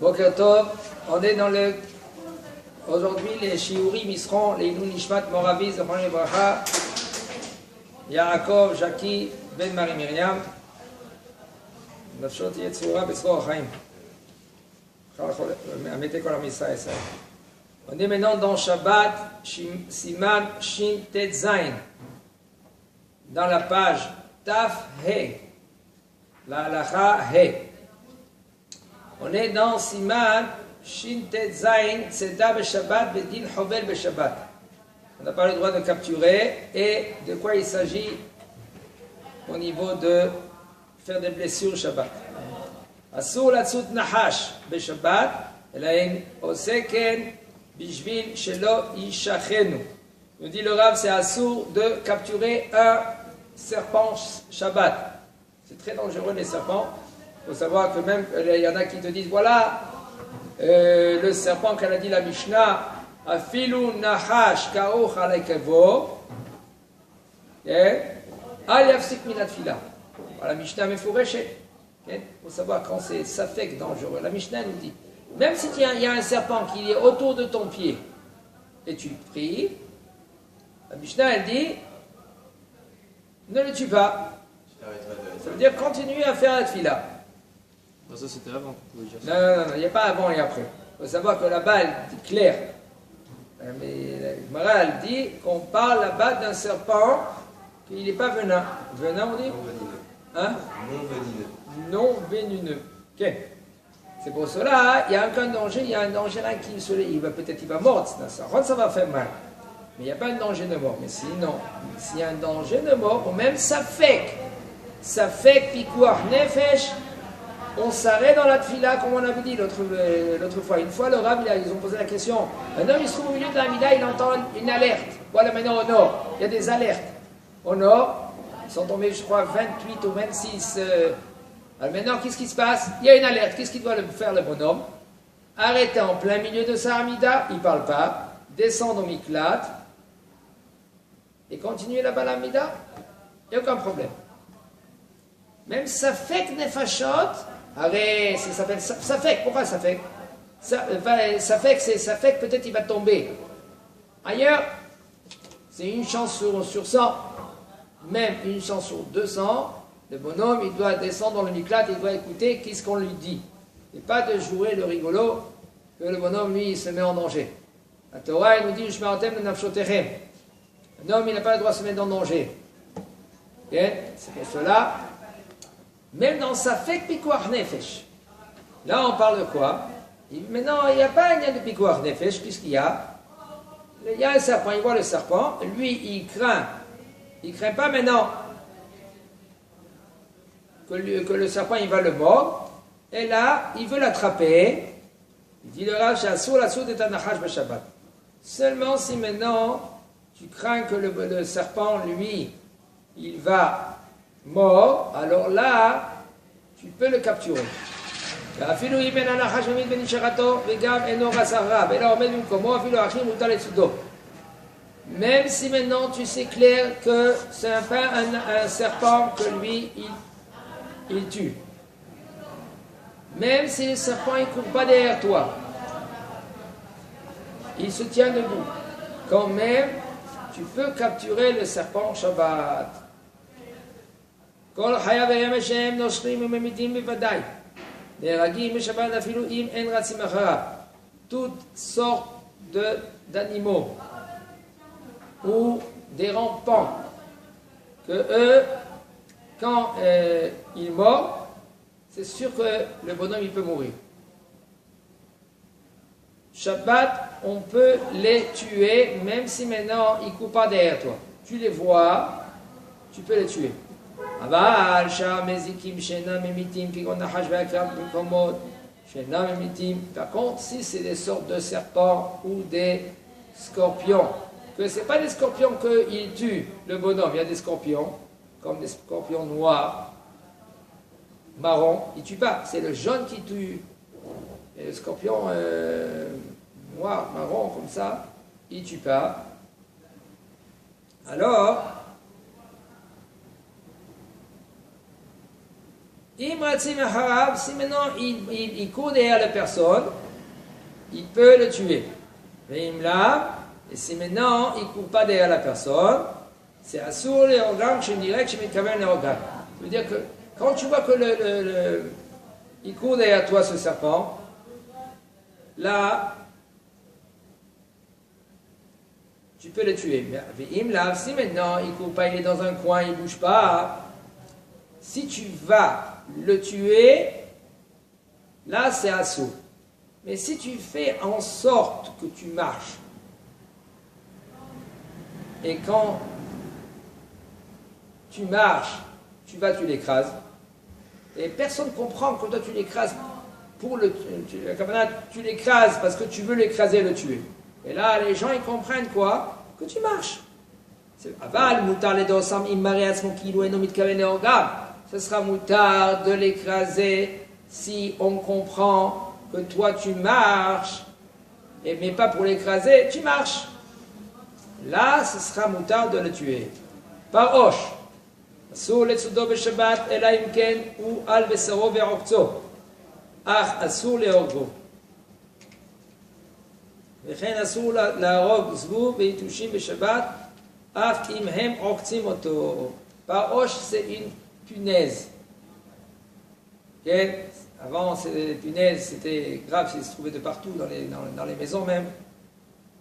Boker Tov, on est dans le... Aujourd'hui, les shiurim, ils seront les Ilou Nishmat Moravi, Zochron Lebracha, Yaakov, Jackie, Ben Marie Myriam, Nafshot Yetzura, Betzor Chaim. On est maintenant dans Shabbat, Siman Shin Tet Zain, dans la page Taf He, la halacha He. On est dans Siman Shin Tet Zain, Tzeda Beshabbat, Bedin Hovel Beshabbat. On n'a pas le droit de capturer. Et de quoi il s'agit au niveau de faire des blessures Shabbat. Asur latzut nahash Beshabbat, Elain Oseken Bishvil Shelo Ishachenu. Nous dit le Rav, c'est Asur de capturer un serpent Shabbat. C'est très dangereux les serpents. Il faut savoir que même, il y en a qui te disent, voilà, le serpent qu'elle a dit la Mishnah, Afilu Nahash Karuch Alekevo, Al Yafsik Minat Fila. La Mishnah Mefureshet. Il faut savoir quand c'est safek dangereux. La Mishnah nous dit, même si il y a un serpent qui est autour de ton pied, et tu pries, la Mishnah elle dit, ne le tue pas. Ça veut dire continue à faire la tfila. Ça c'était avant. Non, il n'y a pas avant et après. Il faut savoir que là-bas, elle dit clair. Mais la Gemara, elle dit qu'on parle là-bas d'un serpent qu'il n'est pas venin. Venin, on dit Non vénineux. Hein Non vénineux. Non vénineux. Ok. C'est pour cela, il y a un danger, il y a un danger là qui peut-être il va mordre, ça va faire mal. Mais il n'y a pas un danger de mort. Mais sinon, s'il y a un danger de mort, ou même ça fait pikuach nefesh, on s'arrête dans la tfila, comme on avait dit l'autre fois. Une fois, le Rav, ils ont posé la question. Un homme, il se trouve au milieu de la mida, il entend une alerte. Voilà, maintenant au nord, il y a des alertes. Au nord, ils sont tombés, je crois, 28 ou 26. Alors maintenant, qu'est-ce qui se passe? Il y a une alerte. Qu'est-ce qu'il doit faire le bonhomme? Arrêter en plein milieu de sa amida, il ne parle pas. Descendre au miklat et continuer là-bas l'amida. Il n'y a aucun problème. Même Safek Nefashot, arrête, ça s'appelle Safek. Pourquoi Safek? Safek, c'est Safek, peut-être il va tomber. Ailleurs, c'est une chance sur 100, même une chance sur 200. Le bonhomme, il doit descendre dans le miklat, il doit écouter qu'est-ce qu'on lui dit. Et pas de jouer le rigolo, que le bonhomme, lui, il se met en danger. La Torah, il nous dit, Shmaratem le nafshotechem. Un homme, il n'a pas le droit de se mettre en danger. Okay? C'est pour cela, même dans sa fek pikuach nefesh. Là, on parle de quoi? Maintenant, il n'y a pas un lien de pikuach nefesh, puisqu'il y a un serpent, il voit le serpent, lui, il craint. Il ne craint pas maintenant que le serpent, il va le mordre. Et là, il veut l'attraper. Il dit le Rav, Shasur la soud est un nachash b'Shabbat. Seulement si maintenant, tu crains que le serpent, lui, il va mort, alors là, tu peux le capturer. Même si maintenant tu sais clair que c'est un serpent que lui, il tue. Même si le serpent ne court pas derrière toi, il se tient debout. Quand même, tu peux capturer le serpent Shabbat. Toutes sortes d'animaux ou des rampants que eux, quand ils mordent, c'est sûr que le bonhomme il peut mourir. Shabbat, on peut les tuer, même si maintenant ils ne courent pas derrière toi. Tu les vois, tu peux les tuer. Par contre, si c'est des sortes de serpents ou des scorpions, que ce n'est pas des scorpions qu'ils tuent, le bonhomme, il y a des scorpions, comme des scorpions noirs, marron, il ne tue pas, c'est le jaune qui tue. Et le scorpion noir, marron, comme ça, il ne tue pas. Alors, Imratzim Harav, si maintenant il court derrière la personne, il peut le tuer. Veimla, et si maintenant il ne court pas derrière la personne, c'est Asur le Orgam, je me dirais que je m'écaverne le Orgam. Ça veut dire que quand tu vois que il court derrière toi ce serpent, là, tu peux le tuer. Mais Imla, si maintenant il ne court pas, il est dans un coin, il ne bouge pas, si tu vas le tuer, là c'est Asur. Mais si tu fais en sorte que tu marches, et quand tu marches, tu l'écrases, et personne ne comprend que toi tu l'écrases pour tu l'écrases parce que tu veux l'écraser et le tuer. Et là, les gens ils comprennent quoi? Que tu marches. Aval, mutar le dosam immarias mon kilo et nomit kavene orgam. Ce sera mutar de l'écraser si on comprend que toi tu marches, mais pas pour l'écraser, tu marches. Là, ce sera mutar de le tuer. Par Hosh. Asur le tzudo beshabbat ela imken ou al besaro ve'okzo. Ach, asur le orgo. וכן אסור להרוג זבוב ויתושים בשבת, אף אם הם עוקצים אותו. Paroche, c'est une punaise. Okay? Avant, les punaises, c'était grave, ils se trouvaient de partout, dans les maisons même.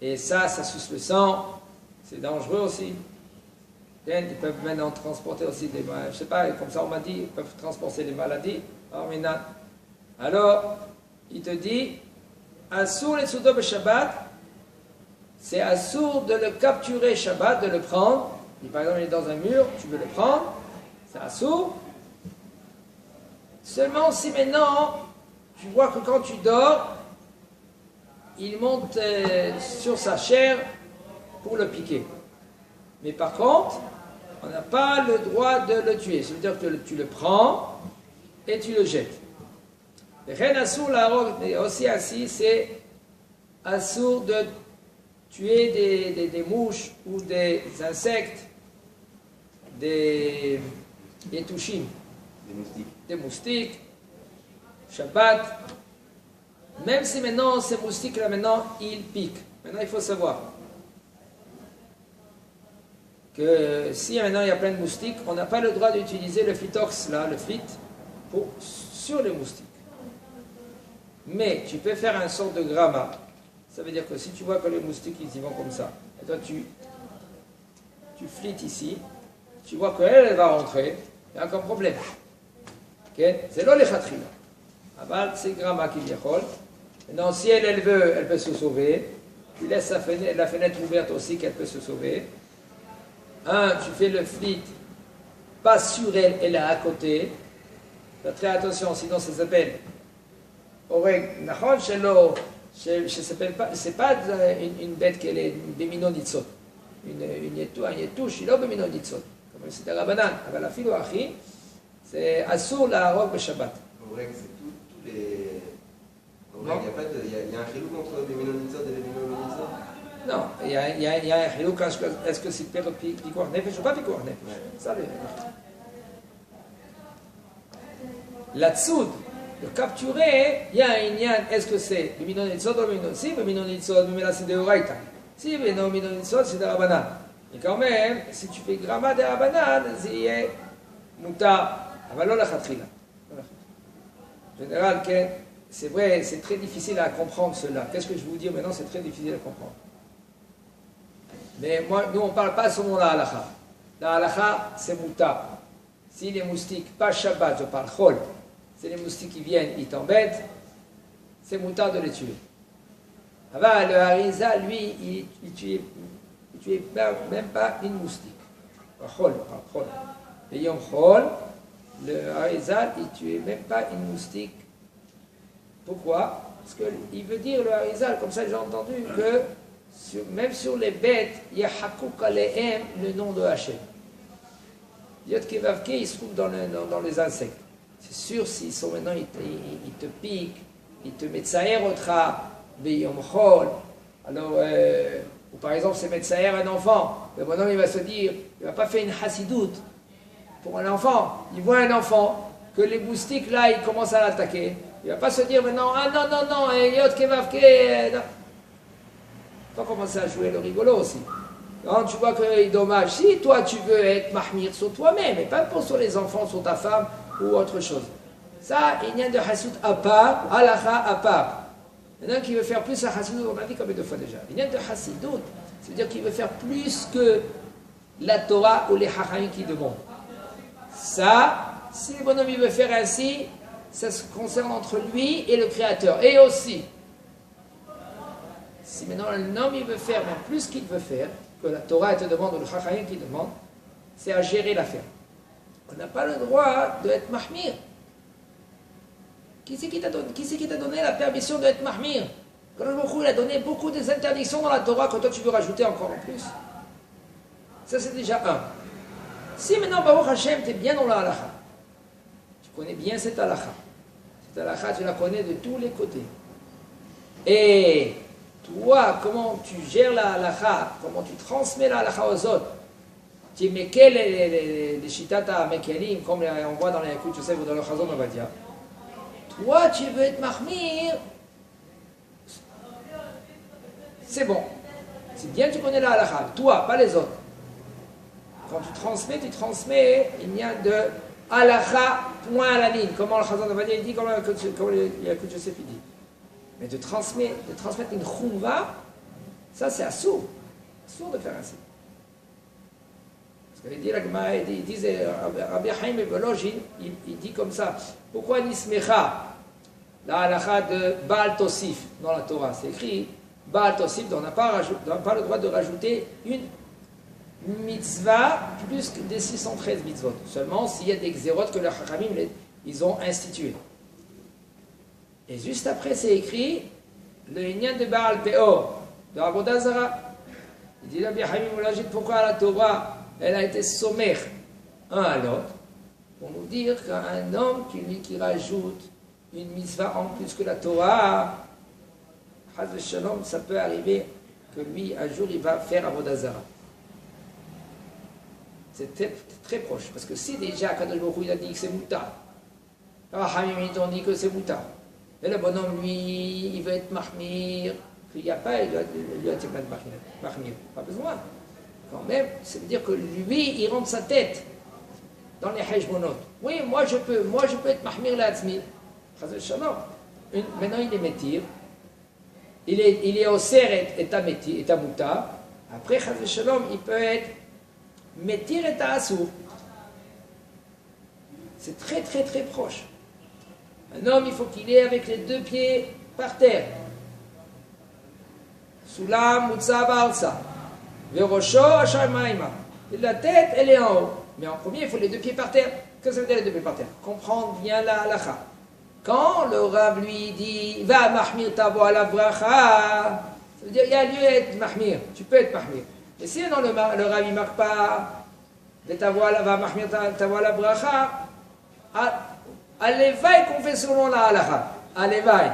Et ça suce le sang, c'est dangereux aussi. Okay? Ils peuvent maintenant transporter aussi des maladies, je sais pas, comme ça on m'a dit, ils peuvent transporter des maladies. Alors, il te dit, Assour le Tsudo be Shabbat, c'est assour de le capturer Shabbat, de le prendre. Et par exemple, il est dans un mur, tu veux le prendre, c'est assour. Seulement si maintenant, tu vois que quand tu dors, il monte sur sa chair pour le piquer. Mais par contre, on n'a pas le droit de le tuer. Ça veut dire que tu le prends et tu le jettes. Et aussi ainsi, c'est assour de tuer des mouches ou des insectes, des touchim, des moustiques, Shabbat. Même si maintenant ces moustiques-là, maintenant, ils piquent. Maintenant, il faut savoir que si maintenant il y a plein de moustiques, on n'a pas le droit d'utiliser le phytox, là, le phyt, sur les moustiques. Mais tu peux faire une sorte de gramma. Ça veut dire que si tu vois que les moustiques ils y vont comme ça, et toi tu flittes ici, tu vois qu'elle va rentrer, il y a encore problème. Okay? C'est là les khatrila. Aval, c'est gramma qui vient. Maintenant, si elle veut, elle peut se sauver. Tu laisses la fenêtre ouverte aussi qu'elle peut se sauver. Tu fais le flit, pas sur elle, elle est à côté. Fais très attention, sinon ça s'appelle. C'est pas une bête qui est bémino nitzot. Un yetouche, il est bémino nitzot. Comme c'était la banane. Mais la filo achi, c'est assour la robe Shabbat. En vrai, c'est tous les. En vrai, il y a un chilou entre bémino nitzot et bémino nitzot. Non, il y a un chilou. Est-ce que c'est pikuach nefesh ou pas pikuach nefesh? Ça, la tsoud. Le capturer, il y a un lien, est-ce que c'est Bimino Nitzot ou Bimino? Si Bimino Nitzot, Bimino c'est de Horaïta. Si Bimino Nitzot, c'est de la banane. Et quand même, si tu fais gramma de la banane, c'est Mouta, Avalo la Khatrila. En général, c'est vrai, c'est très difficile à comprendre cela. Qu'est-ce que je vais vous dire maintenant? C'est très difficile à comprendre. Mais moi, nous, on ne parle pas selon la halakha. La halakha, c'est Mouta. Si les moustiques, pas Shabbat, je parle Chol. C'est les moustiques qui viennent, ils t'embêtent, c'est moutard de les tuer. Avant, le harisa, lui, il tuait même pas une moustique. Le yom chol, le harisa, il tuait même pas une moustique. Pourquoi? Parce qu'il veut dire, le harisa, comme ça j'ai entendu, que même sur les bêtes, il y a hakouk alehem, le nom de Hachem. Yot kevavke, il se trouve dans les insectes. C'est sûr, s'ils sont maintenant, ils te piquent, ils te mettent saher otra, beyom chol. Alors, ou par exemple, c'est mettre saher un enfant. Le bonhomme, il va se dire, il ne va pas faire une hassidoute pour un enfant. Il voit un enfant que les moustiques là, ils commencent à l'attaquer. Il ne va pas se dire maintenant, ah non, non, non, yot kevavke. Non. Il faut commencer à jouer le rigolo aussi. Quand tu vois qu'il est dommage, si toi tu veux être mahmir sur toi-même, et pas pour sur les enfants, sur ta femme ou autre chose. Ça, il y a de hassoud à part, halakha à part. Il y en a qui veut faire plus à hassoud, on a dit combien de fois déjà. Il y a de hassidout, c'est-à-dire qu'il veut faire plus que la Torah ou les hachayim qui demandent. Ça, si le bonhomme il veut faire ainsi, ça se concerne entre lui et le Créateur. Et aussi, si maintenant un homme il veut faire même plus qu'il veut faire, que la Torah te demande ou le Chachayim qui demande, c'est à gérer l'affaire. On n'a pas le droit d'être mahmir. Qui c'est qui t'a donné la permission d'être mahmir? Quand il a donné beaucoup des interdictions dans la Torah, que toi tu veux rajouter encore en plus. Ça c'est déjà un. Si maintenant Baruch Hashem, tu es bien dans la halakha, tu connais bien cette halakha. Cette halakha, tu la connais de tous les côtés. Et toi, comment tu gères la halakha, comment tu transmets la halakha aux autres, tu es mekel les shitata mekelim, comme on voit dans les Yakut Yosef ou dans le Chazon Ovadia. Toi, tu veux être mahmir, c'est bon. C'est bien que tu connais la halakha, toi, pas les autres. Quand tu transmets, il y a de halakha, point à la ligne, comment le Chazon Ovadia dit, comme le Yakut Yosef dit. Mais de transmettre une chouva, ça c'est assourd. Assourd de faire ainsi. Parce qu'il dit, il disait, Rabbi Chaim Volozhin, il dit comme ça, pourquoi Nismecha, la halakha de Baal Tosif dans la Torah, c'est écrit Baal Tosif, on n'a pas le droit de rajouter une mitzvah plus que des 613 mitzvot, seulement s'il y a des xérotes que les Chachamim ils ont instituées. Et juste après, c'est écrit le Inyan de Baal Peor, de Avodah Zara. Il dit, Rabbi Chaim Volozhin, pourquoi la Torah, elle a été sommaire un à l'autre, pour nous dire qu'un homme qui rajoute une mitzvah en plus que la Torah, Chaz v'Shalom, ça peut arriver que lui, un jour, il va faire Avodah Zara. C'est très, très proche, parce que si déjà, Kadosh Baruch Hu, il a dit que c'est moutar, les Chachamim, ils ont dit que c'est moutar, et le bonhomme, lui, il veut être mahmir, qu'il n'y a pas, il doit être mahmir, pas besoin. Quand même, ça veut dire que lui, il rentre sa tête dans les hajmonot. Oui, moi je peux être mahmir la'atzmi. Maintenant, il est métir. Il est au ser et à mouta. Après, chaz v'shalom, il peut être métir et à assour. C'est très, très, très proche. Un homme, il faut qu'il ait avec les deux pieds par terre. Sulam, mutza, ba'alsa. Verosho, Hashamayma. La tête, elle est en haut. Mais en premier, il faut les deux pieds par terre. Que ça veut dire les deux pieds par terre? Comprendre bien la halakha. Quand le Rav lui dit va mahmir tavo ala bracha, ça veut dire il y a lieu à être mahmir. Tu peux être mahmir. Mais si non, le Rav ne marque pas va mahmir tavo ala bracha, à l'éveil qu'on fait selon la halakha. À l'éveil.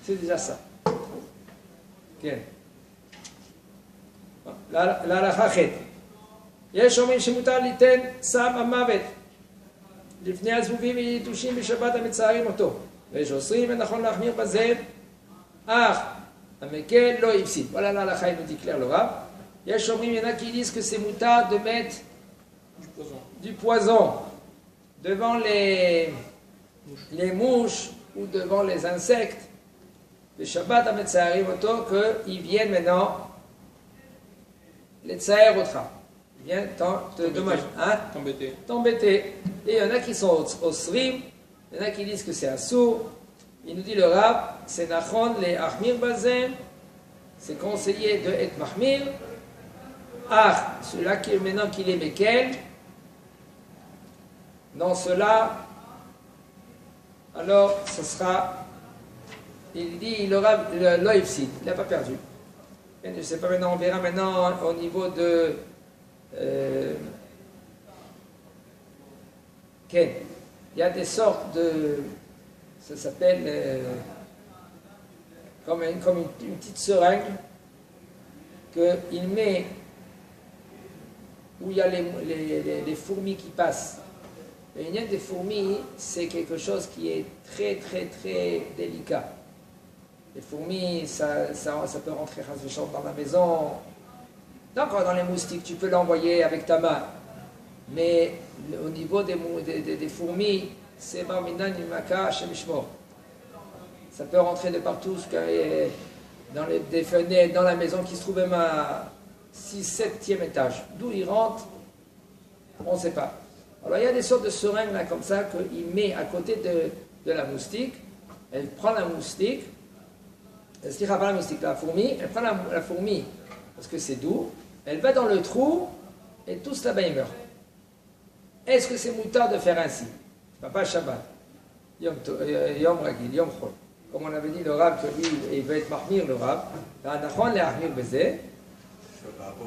C'est déjà ça. Ok. להלכה ח' יש אומרים שמותר ליתן סם המוות לפני הזבובים ויתושים בשבת המצערים אותו ויש אוסרים ונכון להחמיר בזה אך המקל לא הפסיד. Voilà l'halakha, il nous dit clair le Rav. יש אומרים, il y en a qui disent que c'est moutar de mettre du poison devant les mouches ou devant les insectes le Shabbat המצערים אותו qu'ils viennent maintenant les tsaïr otra. Il vient te dommager. Hein? T'embêter. Et il y en a qui sont au srim, il y en a qui disent que c'est assour. Il nous dit le Rav, c'est nachon les ahmir bazem, c'est conseillé de être mahmir. Ah, celui-là qui maintenant qu'il est mekel, dans cela, alors ce sera, il dit le Rav, l'oïfsid, il n'a pas perdu. Je ne sais pas maintenant, on verra maintenant au niveau de il y a des sortes de, ça s'appelle comme une petite seringue qu'il met où il y a les fourmis qui passent Le lien des fourmis, c'est quelque chose qui est très très très délicat. Les fourmis, ça peut rentrer dans la maison. D'accord, dans les moustiques, tu peux l'envoyer avec ta main. Mais au niveau des fourmis, c'est Barminan Imaka Shemishmor. Ça peut rentrer de partout, dans des fenêtres, dans la maison qui se trouve même à 6, 7e étage. D'où il rentre, on ne sait pas. Alors il y a des sortes de seringues là comme ça qu'il met à côté de la moustique. Elle prend la moustique, la fourmi, elle prend la fourmi parce que c'est doux, elle va dans le trou et tous là-bas ils meurent. Est-ce que c'est moutard de faire ainsi? Pas Shabbat, Yom Ragil, Yom Chol. Comme on avait dit, le Rav, que lui, il veut être mahmir, le Rav. Par rapport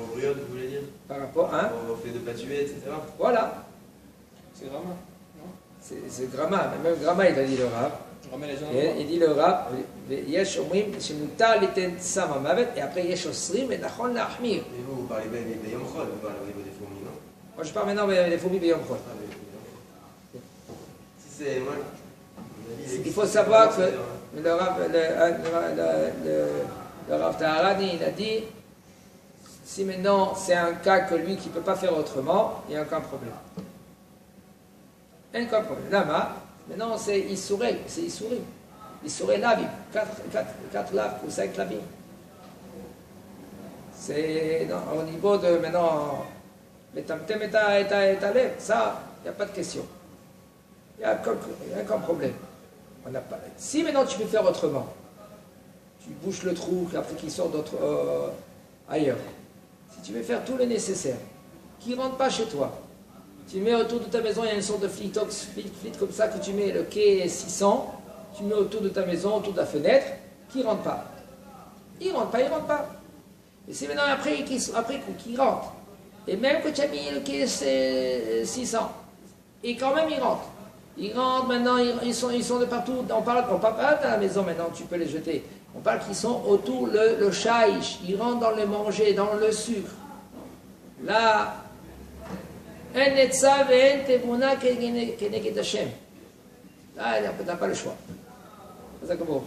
au brioche, vous voulez dire? Par rapport au fait de ne pas tuer, etc. Voilà. C'est Grama, non? C'est Grama, même Grama, il a dit le Rav. Il dit le Rav, Yesh Omrim, Shemutar Liten Sam Amavet, et après Yesh Osrim, et Nachon Lahmir. Et vous parlez bien de Yom Chol, vous parlez au niveau des fourmis, non? Moi, je parle maintenant des fourmis de Yom Chol. Si c'est moi. Il faut savoir que le Rav Taharani, il a dit, si maintenant c'est un cas que lui qui ne peut pas faire autrement, il n'y a aucun problème. Aucun problème. Lama, maintenant c'est Issourel, c'est Issourim. Issourel Lavim, 4 laves ou 5 lavim. C'est au niveau de maintenant, Metamtem et Alef, ça, il n'y a pas de question. Il n'y a aucun problème. Si maintenant tu peux faire autrement, tu bouches le trou après qu'il sort ailleurs. Si tu veux faire tout le nécessaire, qui ne rentre pas chez toi, tu mets autour de ta maison, il y a une sorte de flit comme ça que tu mets le quai 600, tu mets autour de ta maison, autour de la fenêtre, qui ne rentre pas. Il ne rentre pas, il ne rentre pas. Et c'est maintenant après qu'il rentre. Et même que tu as mis le quai 600, et quand même il rentre. Ils rentrent maintenant, ils sont de partout. On parle pas de la maison maintenant, tu peux les jeter. On parle qu'ils sont autour, le chaïch, ils rentrent dans le manger, dans le sucre. Là, là, il n'a pas le choix. C'est ça que bon.